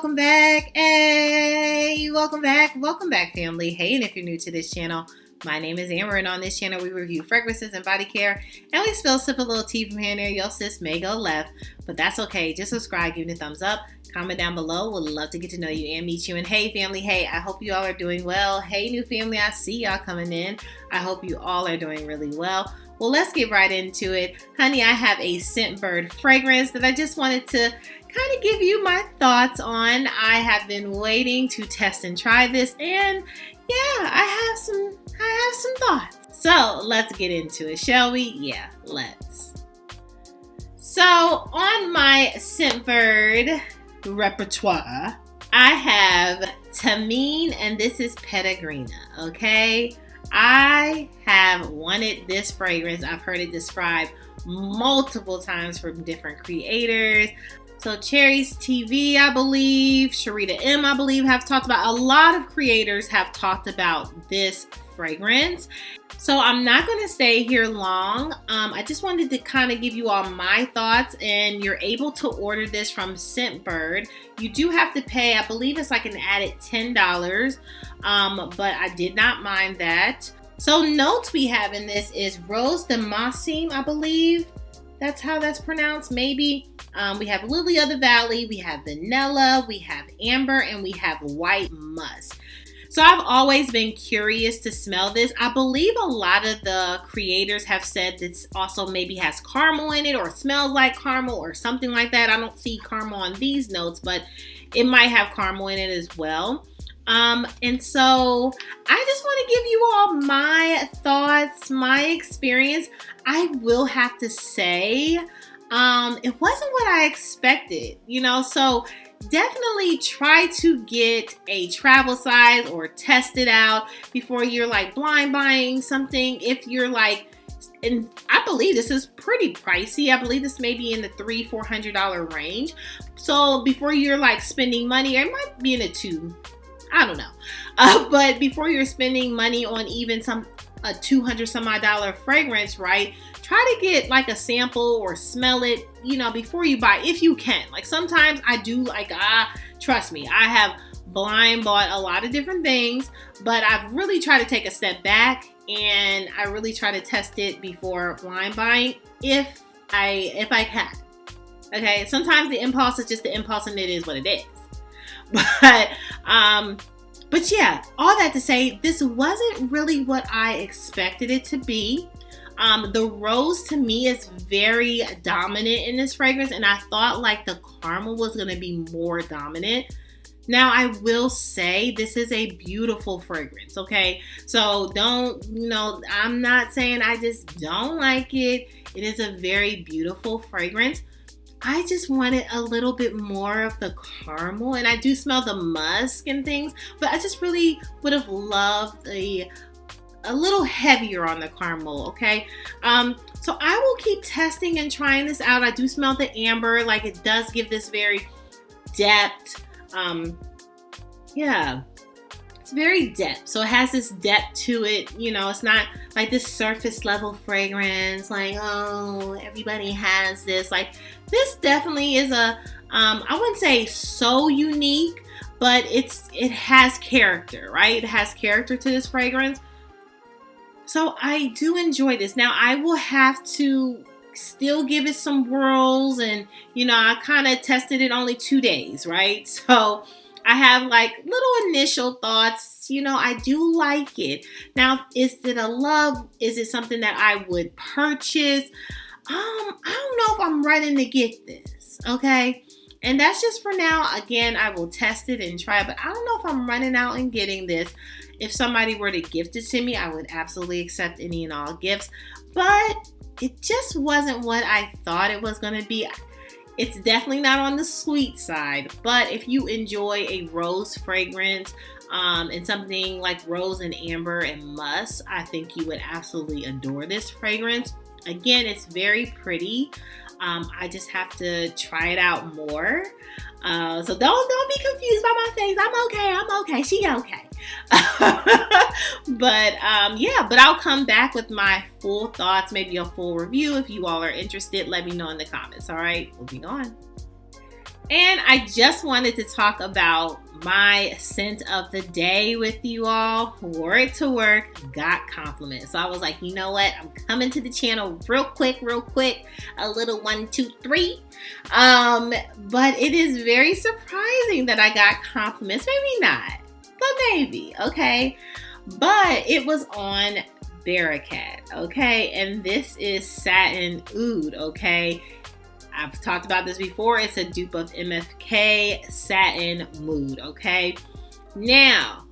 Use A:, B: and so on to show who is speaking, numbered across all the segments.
A: welcome back. Hey, welcome back, family. Hey, and if you're new to this channel, my name is Amber, and on this channel, we review fragrances and body care, and we sip a little tea from here and there. Your sis may go left, but that's okay. Just subscribe, give it a thumbs up, comment down below. Would love to get to know you and meet you. And hey, family, hey, I hope you all are doing well. Hey, new family, I see y'all coming in. I hope you all are doing really well. Well, let's get right into it. Honey, I have a Scentbird fragrance that I just wanted to kind of give you my thoughts on. I have been waiting to test and try this, and yeah, I have some thoughts. So let's get into it, shall we? Yeah, let's. So on my Scentbird repertoire, I have Thameen, and this is Peregrina, okay? I have wanted this fragrance. I've heard it described multiple times from different creators. So Cherry's TV, I believe, Sharita M, I believe, have talked about. A lot of creators have talked about this fragrance. So I'm not going to stay here long. I just wanted to kind of give you all my thoughts, and you're able to order this from Scentbird. You do have to pay, I believe it's like an added $10, but I did not mind that. So notes we have in this is Rose de Massim, I believe. That's how that's pronounced, maybe. We have Lily of the Valley, we have Vanilla, we have Amber, and we have White Musk. So I've always been curious to smell this. I believe a lot of the creators have said this also maybe has caramel in it or smells like caramel or something like that. I don't see caramel on these notes, but it might have caramel in it as well. And so I just want to give you all my thoughts, my experience. I will have to say, it wasn't what I expected, so definitely try to get a travel size or test it out before you're like blind buying something. If you're like, and I believe this is pretty pricey. I believe this may be in the $300-$400 range. So before you're like spending money, or it might be in a $200, I don't know. But before you're spending money on even a $200 some odd fragrance, right? Try to get like a sample or smell it, before you buy, if you can. Like sometimes I do trust me, I have blind bought a lot of different things, but I've really tried to take a step back and I really try to test it before blind buying if I can. Okay, sometimes the impulse is just the impulse and it is what it is. But yeah, all that to say, this wasn't really what I expected it to be. The rose to me is very dominant in this fragrance, and I thought like the caramel was going to be more dominant. Now, I will say this is a beautiful fragrance, okay? So don't, I'm not saying I just don't like it. It is a very beautiful fragrance. I just wanted a little bit more of the caramel, and I do smell the musk and things, but I just really would have loved a little heavier on the caramel, okay? So I will keep testing and trying this out. I do smell the amber, like it does give this very depth. Yeah, it's very depth. So it has this depth to it. It's not like this surface level fragrance, like, oh, everybody has this. Like this definitely is I wouldn't say so unique, but it has character, right? It has character to this fragrance. So I do enjoy this. Now I will have to still give it some whirls, and I kind of tested it only 2 days, right? So I have like little initial thoughts. I do like it. Now, is it a love? Is it something that I would purchase? I don't know if I'm ready to get this, okay? And that's just for now. Again, I will test it and try it, but I don't know if I'm running out and getting this. If somebody were to gift it to me, I would absolutely accept any and all gifts, but it just wasn't what I thought it was going to be. It's definitely not on the sweet side, but if you enjoy a rose fragrance and something like rose and amber and musk, I think you would absolutely adore this fragrance. Again, it's very pretty. I just have to try it out more. So don't be confused by my face. I'm okay. She okay. But I'll come back with my full thoughts, maybe a full review. If you all are interested, let me know in the comments. All right, moving on. And I just wanted to talk about my scent of the day with you all. Wore it to work, got compliments. So I was like, you know what? I'm coming to the channel real quick. A little 1, 2, 3. But it is very surprising that I got compliments. Maybe not, but maybe, okay? But it was on Barakat, okay? And this is Satin Oud, okay? I've talked about this before. It's a dupe of MFK Satin Mood, okay? Now,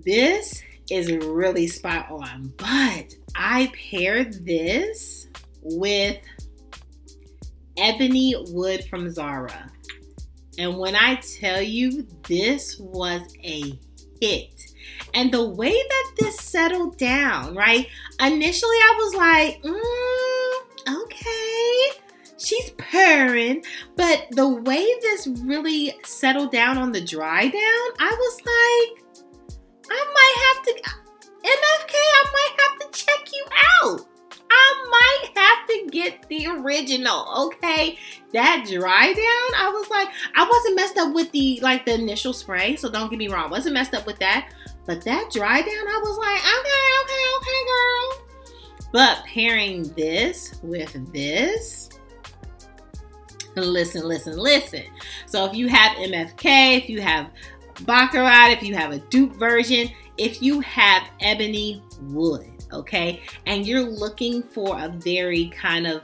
A: this is really spot on, but I paired this with Ebony Wood from Zara. And when I tell you, this was a hit. And the way that this settled down, right? Initially, I was like, okay, she's purring. But the way this really settled down on the dry down, I was like, I might have to, MFK, I might have to check you out. I might have to get the original, okay? That dry down, I was like, I wasn't messed up with the initial spray, so don't get me wrong. I wasn't messed up with that. But that dry down, I was like, okay, girl. But pairing this with this, listen. So if you have MFK, if you have Baccarat, if you have a dupe version, if you have Ebony Wood, okay, and you're looking for a very kind of,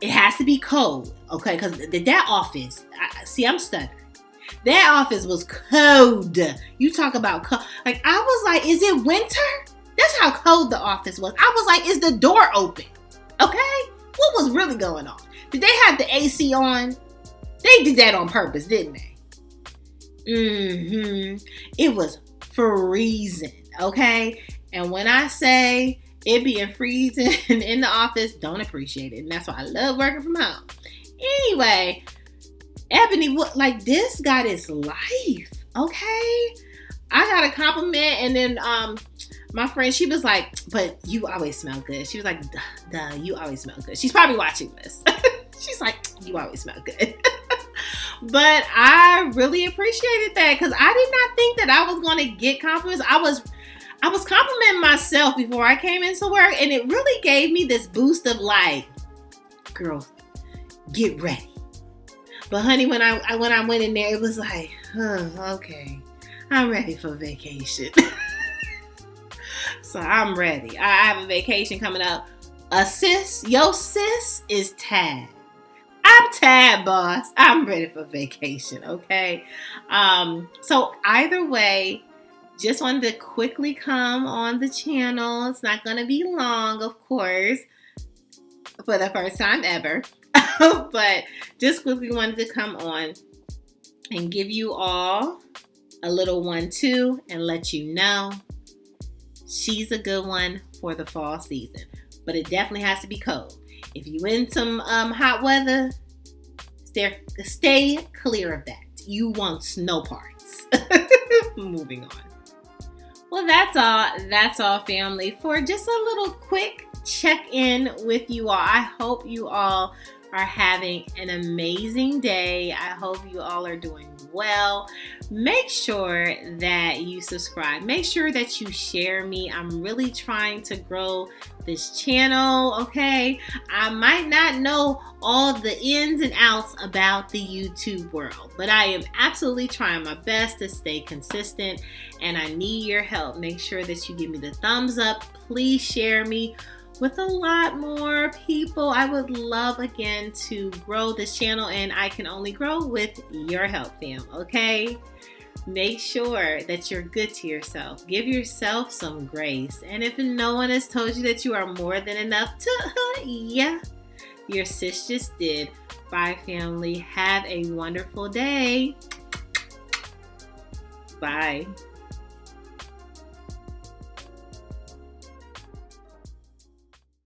A: it has to be cold, okay, because that office, I'm stuttering. That office was cold. You talk about cold. Like, I was like, is it winter? That's how cold the office was. I was like, is the door open? Okay? What was really going on? Did they have the AC on? They did that on purpose, didn't they? It was freezing, okay? And when I say it being freezing in the office, don't appreciate it. And that's why I love working from home. Anyway, Ebony Wood, like, this got its life, okay? I got a compliment, and then my friend, she was like, but you always smell good. She was like, duh, you always smell good. She's probably watching this. She's like, you always smell good. But I really appreciated that, because I did not think that I was going to get compliments. I was complimenting myself before I came into work, and it really gave me this boost of like, girl, get ready. But honey, when I went in there, it was like, okay, I'm ready for vacation. So I'm ready. I have a vacation coming up. Your sis is tagged. I'm tagged, boss. I'm ready for vacation, okay? So either way, just wanted to quickly come on the channel. It's not going to be long, of course, for the first time ever. But just quickly wanted to come on and give you all a little 1-2 and let you know she's a good one for the fall season. But it definitely has to be cold. If you in some hot weather, stay clear of that. You want snow parts. Moving on. Well, that's all, family, for just a little quick check-in with you all. I hope you all are having an amazing day. I hope you all are doing well. Make sure that you subscribe. Make sure that you share me. I'm really trying to grow this channel, okay? I might not know all the ins and outs about the YouTube world, but I am absolutely trying my best to stay consistent, and I need your help. Make sure that you give me the thumbs up. Please share me with a lot more people. I would love, again, to grow this channel, and I can only grow with your help, fam, okay? Make sure that you're good to yourself. Give yourself some grace. And if no one has told you that you are more than enough, yeah, your sis just did. Bye, family. Have a wonderful day. Bye.